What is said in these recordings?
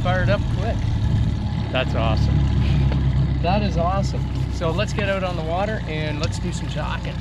fired up quick. That's awesome. That is awesome. So let's get out on the water and let's do some talking.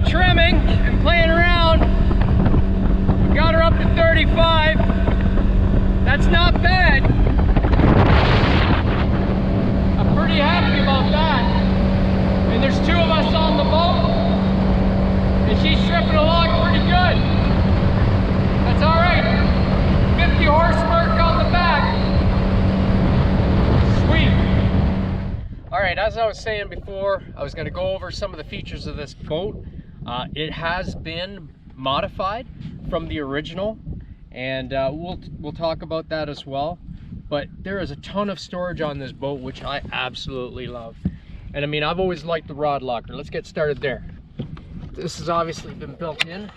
Trimming and playing around, we got her up to 35. That's not bad. I'm pretty happy about that. And there's 2 of us on the boat, and she's tripping along pretty good. That's all right. 50 horsepower on the back. Sweet. All right, as I was saying before, I was going to go over some of the features of this boat. It has been modified from the original, and we'll talk about that as well. But there is a ton of storage on this boat, which I absolutely love. And I mean, I've always liked the rod locker. Let's get started there. This has obviously been built in.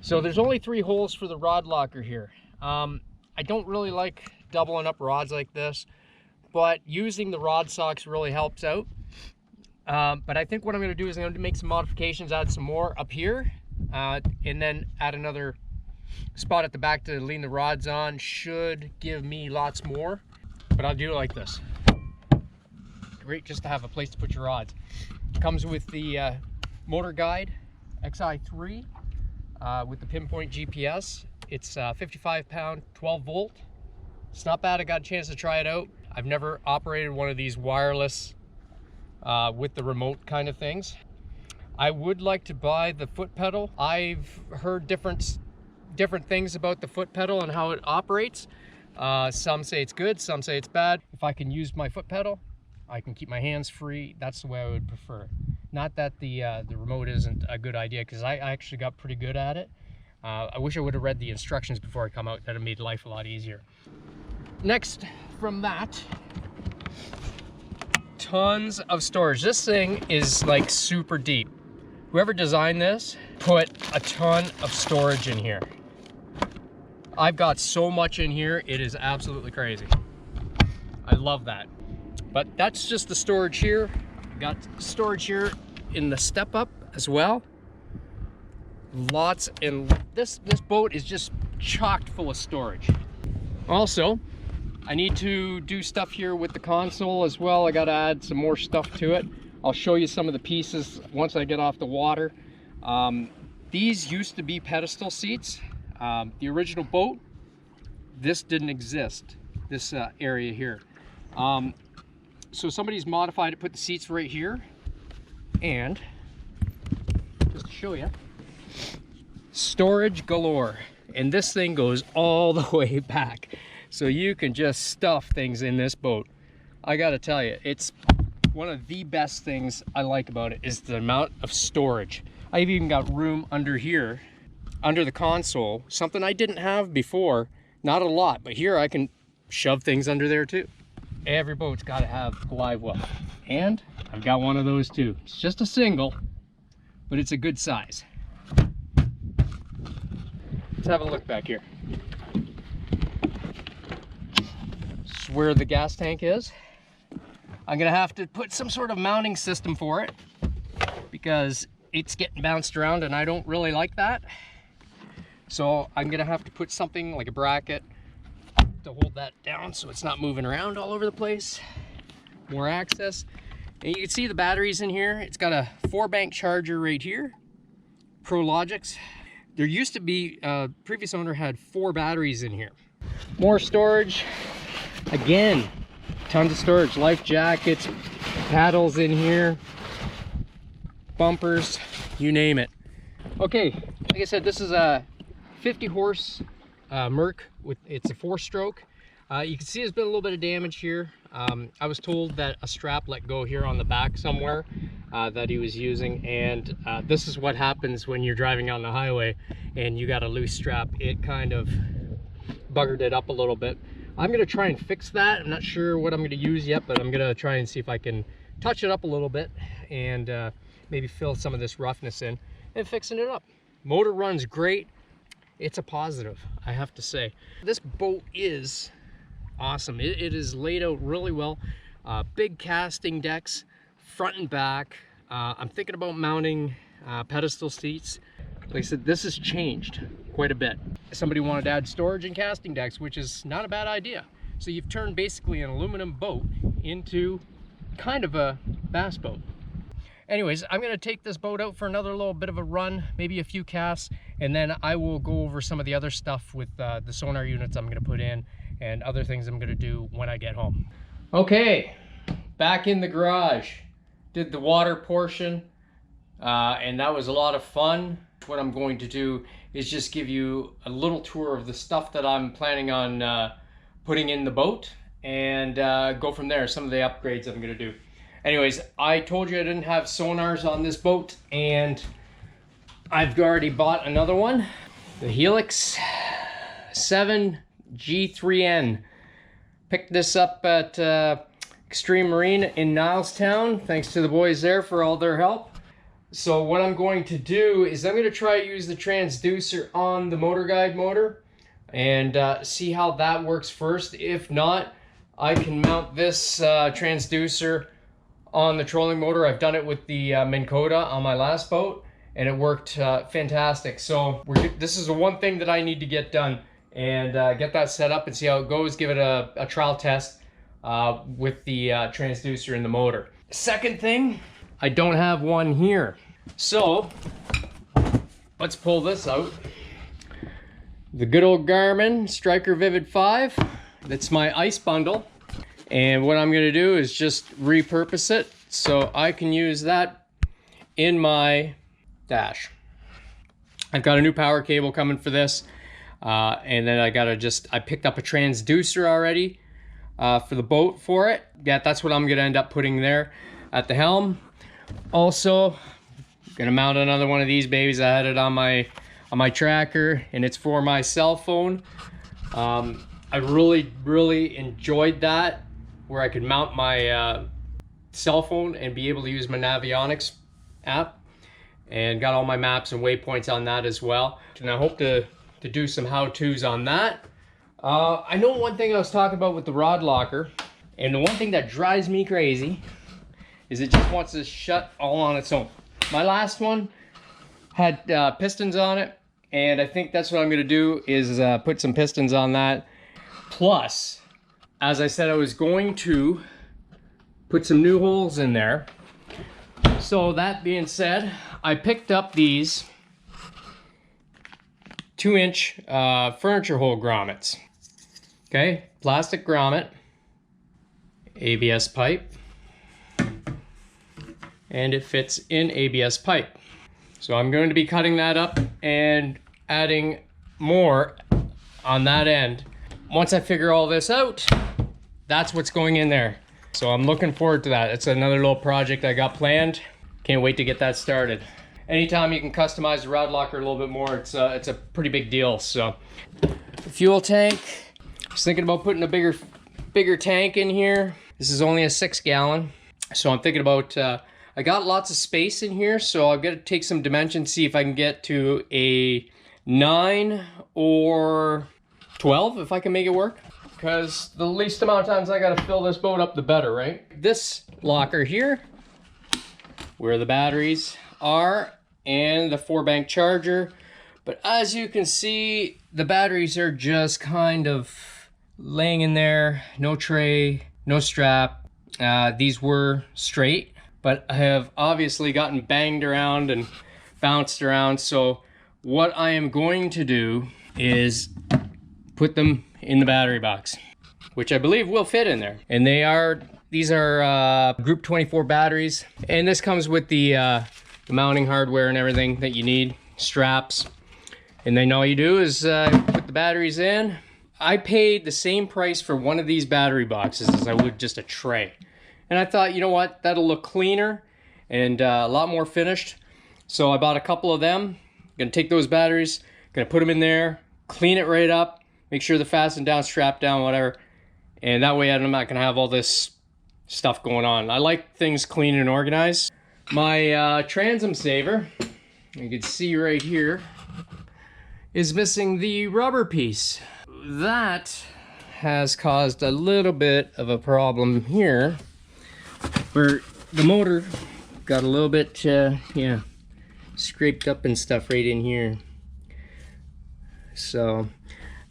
So there's only 3 holes for the rod locker here. I don't really like doubling up rods like this, but using the rod socks really helps out. But I think what I'm going to do is I'm going to make some modifications, add some more up here, and then add another spot at the back to lean the rods on. Should give me lots more, but I'll do it like this. Great just to have a place to put your rods. Comes with the Motor Guide XI3 with the pinpoint GPS. It's 55 pound, 12 volt. It's not bad. I got a chance to try it out. I've never operated one of these wireless with the remote kind of things. I would like to buy the foot pedal. I've heard different things about the foot pedal and how it operates. Some say it's good, some say it's bad. If I can use my foot pedal, I can keep my hands free. That's the way I would prefer. Not that the remote isn't a good idea, because I actually got pretty good at it. I wish I would have read the instructions before I come out. That would have made life a lot easier. Next from that, tons of storage. This thing is like super deep. Whoever designed this put a ton of storage in here. I've got so much in here, it is absolutely crazy. I love that. But that's just the storage here. Got storage here in the step up as well. Lots, and this boat is just chocked full of storage. Also, I need to do stuff here with the console as well. I got to add some more stuff to it. I'll show you some of the pieces once I get off the water. These used to be pedestal seats. The original boat, this didn't exist, this area here. So somebody's modified it, put the seats right here, and just to show you, storage galore. And this thing goes all the way back. So you can just stuff things in this boat. I gotta tell you, it's one of the best things I like about it is the amount of storage. I've even got room under here, under the console, something I didn't have before. Not a lot, but here I can shove things under there too. Every boat's gotta have a live well. And I've got one of those too. It's just a single, but it's a good size. Let's have a look back here. This is where the gas tank is. I'm gonna have to put some sort of mounting system for it. because it's getting bounced around and I don't really like that. So I'm gonna have to put something like a bracket to hold that down so it's not moving around all over the place. More access. And you can see the batteries in here. It's got a 4-bank charger right here. Prologics. There used to be, previous owner had 4 batteries in here. More storage. Again, tons of storage. Life jackets, paddles in here, bumpers, you name it. Okay, like I said, this is a 50 horse Merc with, it's a 4-stroke. You can see there's been a little bit of damage here. I was told that a strap let go here on the back somewhere that he was using, and this is what happens when you're driving on the highway and you got a loose strap. It kind of buggered it up a little bit. I'm gonna try and fix that. I'm not sure what I'm gonna use yet, but I'm gonna try and see if I can touch it up a little bit and maybe fill some of this roughness in and fixing it up. Motor runs great. It's a positive, I have to say. This boat is awesome. It is laid out really well. Big casting decks, front and back. I'm thinking about mounting pedestal seats. Like I said, this has changed quite a bit. Somebody wanted to add storage and casting decks, which is not a bad idea. So you've turned basically an aluminum boat into kind of a bass boat. Anyways, I'm gonna take this boat out for another little bit of a run, maybe a few casts, and then I will go over some of the other stuff with the sonar units I'm gonna put in and other things I'm gonna do when I get home. Okay, back in the garage. Did the water portion, and that was a lot of fun. What I'm going to do is just give you a little tour of the stuff that I'm planning on putting in the boat, and go from there, some of the upgrades I'm gonna do. Anyways, I told you I didn't have sonars on this boat, and I've already bought another one. The Helix 7 G3N. Picked this up at Extreme Marine in Nilestown. Thanks to the boys there for all their help. So what I'm going to do is I'm going to try to use the transducer on the Motor Guide motor and see how that works first. If not, I can mount this transducer on the trolling motor. I've done it with the MINN KOTA on my last boat, and it worked fantastic. So this is the one thing that I need to get done, and get that set up and see how it goes. Give it a trial test with the transducer in the motor. Second thing, I don't have one here. So let's pull this out. The good old Garmin Striker Vivid 5. That's my ice bundle. And what I'm gonna do is just repurpose it so I can use that in my dash. I've got a new power cable coming for this. And then I picked up a transducer already for the boat for it. Yeah, that's what I'm gonna end up putting there at the helm. Also, gonna mount another one of these babies. I had it on my tracker, and it's for my cell phone. I really enjoyed that, where I could mount my cell phone and be able to use my Navionics app, and got all my maps and waypoints on that as well. And I hope to do some how-tos on that. I know one thing I was talking about with the rod locker, and the one thing that drives me crazy is it just wants to shut all on its own. My last one had pistons on it, and I think that's what I'm gonna do is put some pistons on that. Plus, as I said, I was going to put some new holes in there. So that being said, I picked up these 2-inch furniture hole grommets. Okay, plastic grommet, ABS pipe, and it fits in ABS pipe. So I'm going to be cutting that up and adding more on that end. Once I figure all this out, that's what's going in there. So I'm looking forward to that. It's another little project I got planned. Can't wait to get that started. Anytime you can customize the rod locker a little bit more, it's a pretty big deal. So, the fuel tank. I was thinking about putting a bigger tank in here. This is only a 6-gallon. So I'm thinking about, I got lots of space in here, so I've got to take some dimensions, see if I can get to a 9 or 12, if I can make it work. Because the least amount of times I got to fill this boat up, the better, right? This locker here, where the batteries are, and the 4-bank charger. But as you can see, the batteries are just kind of laying in there. No tray, no strap. These were straight, but I have obviously gotten banged around and bounced around. So what I am going to do is put them in the battery box, which I believe will fit in there. And these are Group 24 batteries. And this comes with the mounting hardware and everything that you need, straps. And then all you do is put the batteries in. I paid the same price for one of these battery boxes as I would just a tray. And I thought, you know what, that'll look cleaner and a lot more finished. So I bought a couple of them. Gonna take those batteries, gonna put them in there, clean it right up, make sure they're fastened down, strapped down, whatever. And that way I'm not gonna have all this stuff going on. I like things clean and organized. My transom saver, you can see right here, is missing the rubber piece. That has caused a little bit of a problem here, where the motor got a little bit, yeah, scraped up and stuff right in here. So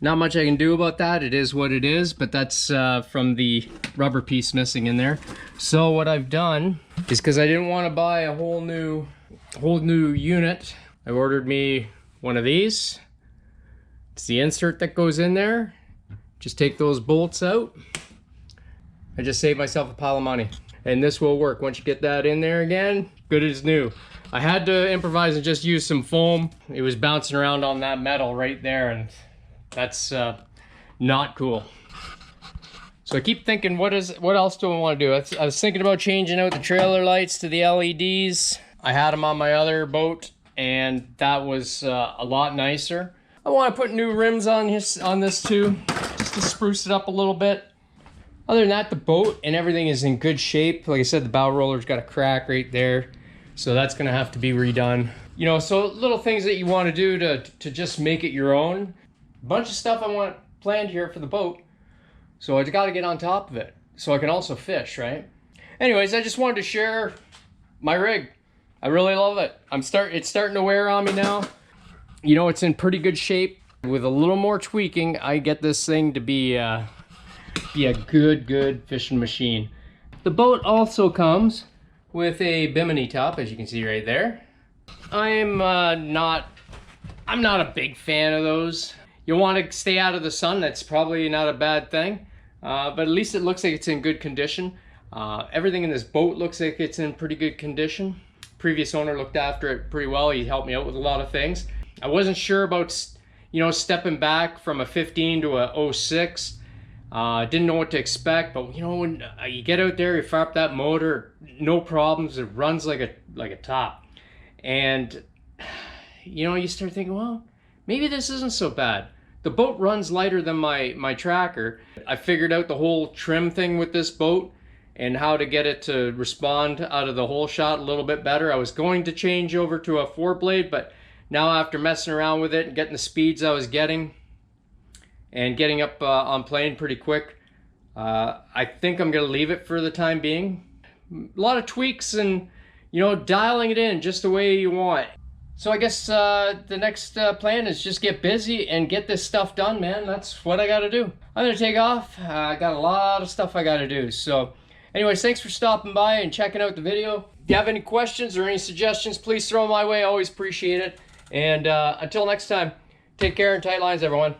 not much I can do about that. It is what it is, but that's from the rubber piece missing in there. So what I've done is, because I didn't want to buy a whole new unit, I ordered me one of these. It's the insert that goes in there. Just take those bolts out. I just saved myself a pile of money. And this will work. Once you get that in there again, good as new. I had to improvise and just use some foam. It was bouncing around on that metal right there, and that's not cool. So I keep thinking, what else do I want to do? I was thinking about changing out the trailer lights to the LEDs. I had them on my other boat, and that was a lot nicer. I want to put new rims on this too, just to spruce it up a little bit. Other than that, the boat and everything is in good shape. Like I said, the bow roller's got a crack right there, so that's gonna have to be redone. You know, so little things that you want to do to just make it your own. A bunch of stuff I want planned here for the boat, so I got to get on top of it so I can also fish, right? Anyways, I just wanted to share my rig. I really love it. It's starting to wear on me now. You know, it's in pretty good shape. With a little more tweaking, I get this thing to be a good fishing machine. The boat also comes with a bimini top, as you can see right there. I'm not a big fan of those. You want to stay out of the sun, that's probably not a bad thing. But at least it looks like it's in good condition. Everything in this boat looks like it's in pretty good condition. Previous owner looked after it pretty well. He helped me out with a lot of things. I wasn't sure about, you know, stepping back from a 15 to a 06. Didn't know what to expect, but you know, when you get out there, you fire up that motor, no problems. It runs like a top. And you know, you start thinking, well, maybe this isn't so bad. The boat runs lighter than my tracker. I figured out the whole trim thing with this boat and how to get it to respond out of the hole shot a little bit better. I was going to change over to a 4-blade, but now after messing around with it and getting the speeds I was getting and getting up on plane pretty quick, I think I'm gonna leave it for the time being. A lot of tweaks and, you know, dialing it in just the way you want. So I guess the next plan is just get busy and get this stuff done, man. That's what I gotta do. I'm gonna take off. I got a lot of stuff I gotta do. So anyways, thanks for stopping by and checking out the video. If you have any questions or any suggestions, please throw them my way. I always appreciate it. And until next time, take care and tight lines, everyone.